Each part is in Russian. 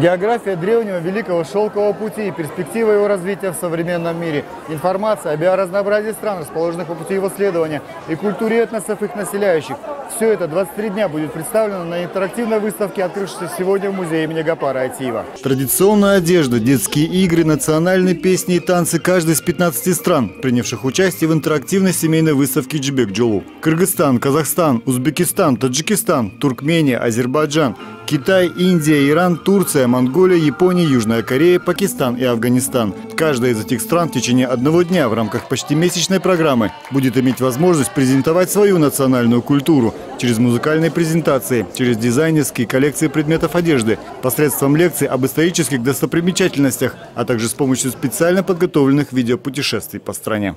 География древнего Великого Шелкового пути и перспективы его развития в современном мире. Информация о биоразнообразии стран, расположенных по пути его следования, и культуре этносов их населяющих. Все это 23 дня будет представлено на интерактивной выставке, открывшейся сегодня в музее имени Гапара Айтиева. Традиционная одежда, детские игры, национальные песни и танцы каждой из 15 стран, принявших участие в интерактивной семейной выставке Джибек-Джолу. Кыргызстан, Казахстан, Узбекистан, Таджикистан, Туркмения, Азербайджан, Китай, Индия, Иран, Турция, Монголия, Япония, Южная Корея, Пакистан и Афганистан. Каждая из этих стран в течение одного дня в рамках почти месячной программы будет иметь возможность презентовать свою национальную культуру через музыкальные презентации, через дизайнерские коллекции предметов одежды, посредством лекций об исторических достопримечательностях, а также с помощью специально подготовленных видеопутешествий по стране.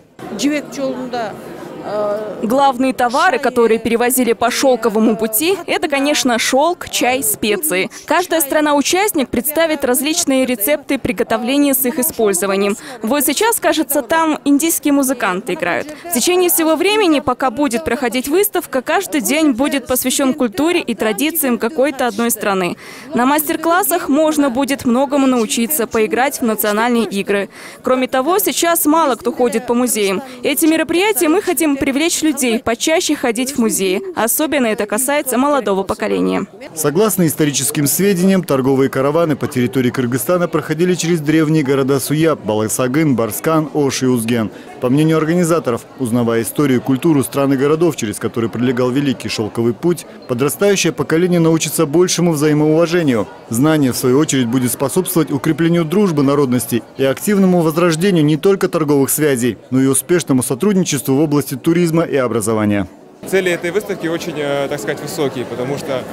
Главные товары, которые перевозили по шелковому пути, это, конечно, шелк, чай, специи. Каждая страна-участник представит различные рецепты приготовления с их использованием. Вот сейчас, кажется, там индийские музыканты играют. В течение всего времени, пока будет проходить выставка, каждый день будет посвящен культуре и традициям какой-то одной страны. На мастер-классах можно будет многому научиться, поиграть в национальные игры. Кроме того, сейчас мало кто ходит по музеям. Эти мероприятия мы хотим привлечь людей, почаще ходить в музеи. Особенно это касается молодого поколения. Согласно историческим сведениям, торговые караваны по территории Кыргызстана проходили через древние города Суяб, Баласагын, Барскан, Ош и Узген. По мнению организаторов, узнавая историю и культуру стран и городов, через которые пролегал Великий Шелковый путь, подрастающее поколение научится большему взаимоуважению. Знание, в свою очередь, будет способствовать укреплению дружбы народностей и активному возрождению не только торговых связей, но и успешному сотрудничеству в области туризма и образования. Цели этой выставки очень, так сказать, высокие, потому что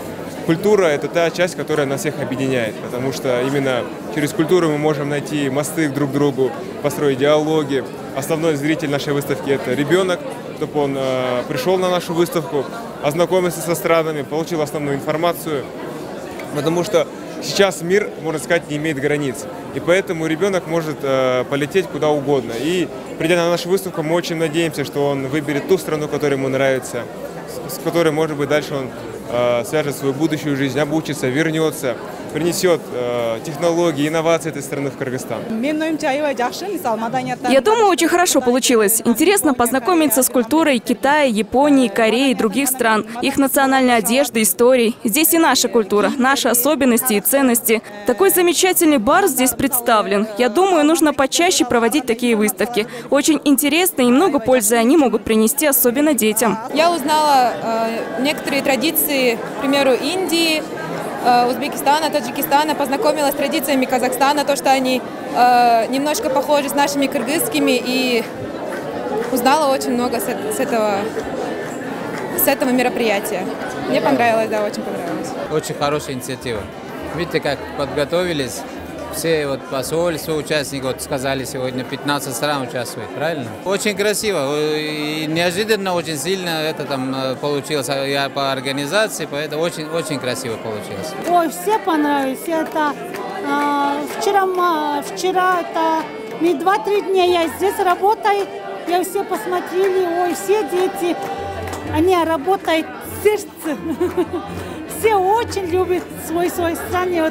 культура – это та часть, которая нас всех объединяет, потому что именно через культуру мы можем найти мосты друг к другу, построить диалоги. Основной зритель нашей выставки – это ребенок, чтобы он пришел на нашу выставку, ознакомился со странами, получил основную информацию, потому что сейчас мир, можно сказать, не имеет границ, и поэтому ребенок может полететь куда угодно. И придя на нашу выставку, мы очень надеемся, что он выберет ту страну, которая ему нравится, с которой, может быть, дальше он свяжет свою будущую жизнь, обучится, вернется, принесет технологии, инновации этой страны в Кыргызстан. Я думаю, очень хорошо получилось. Интересно познакомиться с культурой Китая, Японии, Кореи и других стран, их национальной одежды, истории. Здесь и наша культура, наши особенности и ценности. Такой замечательный бар здесь представлен. Я думаю, нужно почаще проводить такие выставки. Очень интересно и много пользы они могут принести, особенно детям. Я узнала некоторые традиции, к примеру, Индии, Узбекистана, Таджикистана, познакомилась с традициями Казахстана, то, что они немножко похожи с нашими кыргызскими, и узнала очень много с этого мероприятия. Мне понравилось, да, очень понравилось. Очень хорошая инициатива. Видите, как подготовились. Все посольства, участники, сказали, сегодня 15 стран участвуют, правильно? Очень красиво и неожиданно, очень сильно это там получилось я по организации, поэтому очень красиво получилось. Ой, все понравились. Это вчера это не 2-3 дня я здесь работаю, я все посмотрели, ой, все дети, они работают в сердце. Все очень любят свой страну.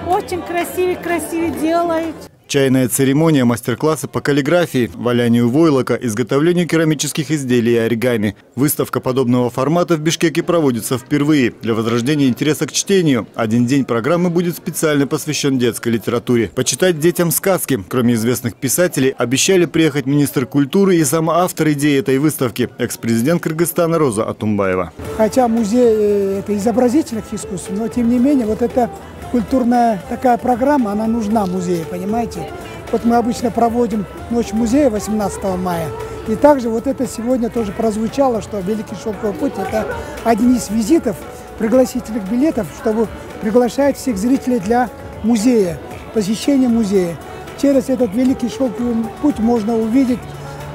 Очень красиво делают. Чайная церемония, мастер-классы по каллиграфии, валянию войлока, изготовлению керамических изделий и оригами. Выставка подобного формата в Бишкеке проводится впервые. Для возрождения интереса к чтению один день программы будет специально посвящен детской литературе. Почитать детям сказки. Кроме известных писателей, обещали приехать министр культуры и сам автор идеи этой выставки, экс-президент Кыргызстана Роза Атумбаева. Хотя музей это изобразительных искусств, но тем не менее вот эта культурная такая программа, она нужна музею, понимаете? Вот мы обычно проводим Ночь музея 18 мая. И также вот это сегодня тоже прозвучало, что Великий Шелковый путь – это один из визитов, пригласительных билетов, чтобы приглашать всех зрителей для музея, посещения музея. Через этот Великий Шелковый путь можно увидеть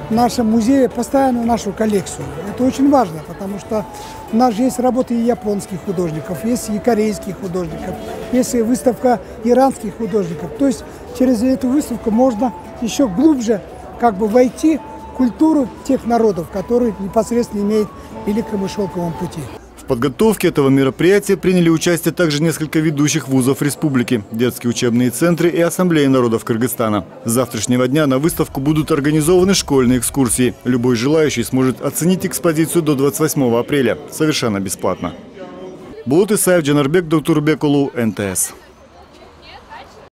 в нашем музее постоянно нашу коллекцию. Это очень важно, потому что у нас же есть работы и японских художников, есть и корейских художников, есть и выставка иранских художников. То есть через эту выставку можно еще глубже войти в культуру тех народов, которые непосредственно имеют Великому Шелковому пути. подготовке этого мероприятия приняли участие также несколько ведущих вузов республики, детские учебные центры и ассамблеи народов Кыргызстана. С завтрашнего дня на выставку будут организованы школьные экскурсии. Любой желающий сможет оценить экспозицию до 28 апреля. Совершенно бесплатно. Булат Исаев, Джанарбек Доктурбекулу, НТС.